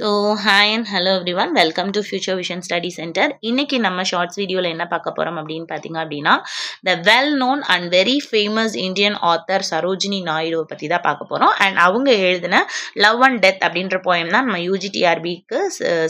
So hi and hello every one welcome to future vision study centre. இன்னைக்கு நம்ம shorts வீடியோவில் என்ன பார்க்க போகிறோம் அப்படின்னு பார்த்தீங்க அப்படின்னா, the well known and very famous Indian author Sarojini நாயுடுவை பற்றி தான் பார்க்க போகிறோம். அண்ட் அவங்க எழுதின லவ் அண்ட் டெத் அப்படின்ற போயம் தான் நம்ம யூஜிடிஆர்பிக்கு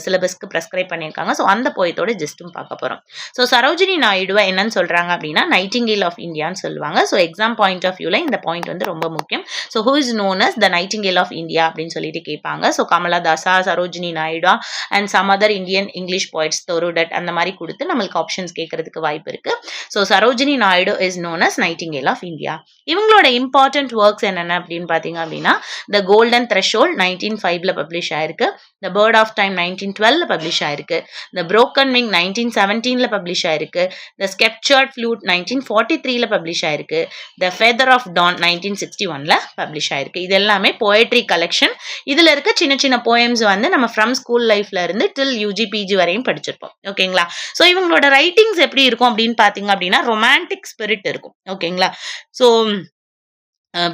சிலபஸ்க்கு ப்ரெஸ்கிரைப் பண்ணியிருக்காங்க. ஸோ அந்த போயத்தோட ஜஸ்ட்டும் பார்க்க போகிறோம். ஸோ சரோஜினி நாயுடுவை என்னன்னு சொல்கிறாங்க அப்படின்னா, நைட்டிங்கேல் ஆஃப் இந்தியான்னு சொல்லுவாங்க. ஸோ எக்ஸாம் பாயிண்ட் ஆஃப் வியூவில் இந்த பாயிண்ட் வந்து ரொம்ப முக்கியம். So who is known as the nightingale of India அப்படின்னு சொல்லிட்டு கேட்பாங்க. ஸோ கமலதாசா, சரோஜினி நாயுடா and some other Indian English poets, தொருடட் அந்த மாதிரி கொடுத்து நம்மளுக்கு ஆப்ஷன்ஸ் கேட்கறதுக்கு வாய்ப்பு இருக்கு. So Sarojini Naidu is known as nightingale of India. இவங்களோட இம்பார்ட்டன்ட் ஒர்க்ஸ் என்னென்ன அப்படின்னு பார்த்தீங்க அப்படின்னா, த கோல்டன் த்ரெஷோல்ட் 1905 பப்ளிஷ் ஆயிருக்கு, the bird of time 1912 publish ஆயிருக்கு, த புரோக்கன் விங் 1917 பப்ளிஷ் ஆயிருக்கு, த ஸ்கெப்சர்ட் ஃப்ளூட் 1943 பப்ளிஷ் ஆயிருக்கு, த ஃபெதர் ஆஃப் டான் 1961 பப்ளிஷ் ஆயிருக்கு. இது எல்லாமே போயட்ரி கலெக்ஷன். இதுல இருக்க சின்ன சின்ன போயம்ஸ் வந்து நம்ம ஃப்ரம் ஸ்கூல் லைஃப்ல இருந்து டில் யூஜி பிஜி வரையும் படிச்சிருப்போம். ஓகேங்களா? ஸோ இவங்களோட ரைட்டிங்ஸ் எப்படி இருக்கும் அப்படின்னு பாத்தீங்க அப்படின்னா, ரொமான்டிக் ஸ்பிரிட் இருக்கும். ஓகேங்களா? So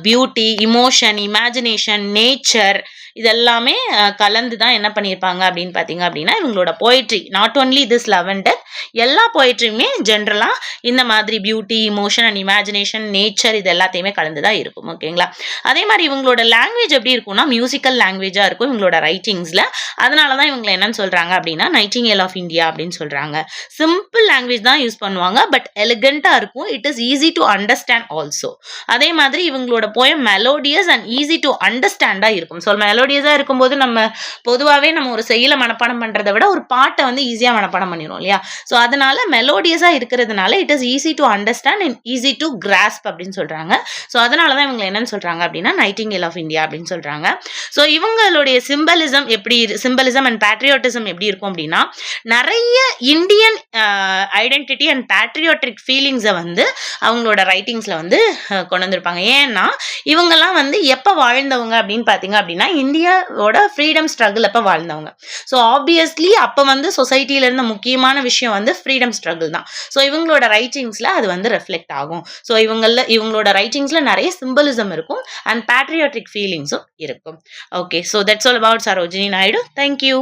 beauty, emotion, imagination, nature இதெல்லாமே கலந்து தான் என்ன பண்ணியிருப்பாங்க அப்படின்னு பார்த்தீங்க அப்படின்னா, இவங்களோட poetry not only this love and death, எல்லா போய்ட்ரியுமே ஜென்ரலாக இந்த மாதிரி beauty, emotion and imagination, nature இது எல்லாத்தையுமே கலந்து தான் இருக்கும். ஓகேங்களா? அதே மாதிரி இவங்களோட லாங்குவேஜ் எப்படி இருக்கும்னா, மியூசிக்கல் லாங்குவேஜாக இருக்கும் இவங்களோட ரைட்டிங்ஸில். அதனால தான் இவங்களை என்னன்னு சொல்கிறாங்க அப்படின்னா, நைட்டிங்கேல் ஆஃப் இந்தியா அப்படின்னு சொல்கிறாங்க. சிம்பிள் லாங்குவேஜ் தான் யூஸ் பண்ணுவாங்க, பட் எலிகண்ட்டாக இருக்கும். It is easy to understand also. அதே மாதிரி இவங்களோட poem melodious and easy to அண்டர்ஸ்டாண்டா இருக்கும். ஸோ மெலோடியஸா இருக்கும்போது நம்ம பொதுவாகவே நம்ம ஒரு செயலை மனப்பாடம் பண்றதை விட ஒரு பாட்டை வந்து ஈஸியா மனப்பாடம் பண்ணிடுவோம் இல்லையா? ஸோ அதனால மெலோடியஸா இருக்கிறதுனால it is easy to understand and easy to grass அப்படின்னு சொல்றாங்க. ஸோ அதனால தான் இவங்க என்னன்னு சொல்றாங்க அப்படின்னா, நைட்டிங்கேல் ஆஃப் இந்தியா அப்படின்னு சொல்றாங்க. ஸோ இவங்களுடைய சிம்பலிசம் அண்ட் பேட்ரியாட்டிசம் எப்படி இருக்கும் அப்படின்னா, நிறைய இந்தியன் ஐடென்டிட்டி அண்ட் பேட்ரியாட்டிக் ஃபீலிங்ஸை வந்து அவங்களோட ரைட்டிங்ஸ்ல வந்து கொண்டு வந்திருப்பாங்க. ஏன்னா இவங்கெல்லாம் வந்து எப்போ வாழ்ந்தவங்க அப்படின்னு பார்த்தீங்க அப்படின்னா, இந்தியாவோட ஃப்ரீடம் ஸ்ட்ரகிள் அப்போ வாழ்ந்தவங்க. ஸோ ஆப்வியஸ்லி அப்போ வந்து சொசைட்டியில் இருந்த முக்கியமான விஷயம் வந்து ஃப்ரீடம் ஸ்ட்ரகிள் தான். ஸோ இவங்களோட ரைட்டிங்ஸில் அது வந்து ரெஃப்ளெக்ட் ஆகும். ஸோ இவங்களோட ரைட்டிங்ஸில் நிறைய சிம்பலிசம் இருக்கும் அண்ட் பேட்ரியாட்டிக் ஃபீலிங்ஸும் இருக்கும். Okay, so that's all about Sarojini Naidu. Thank you.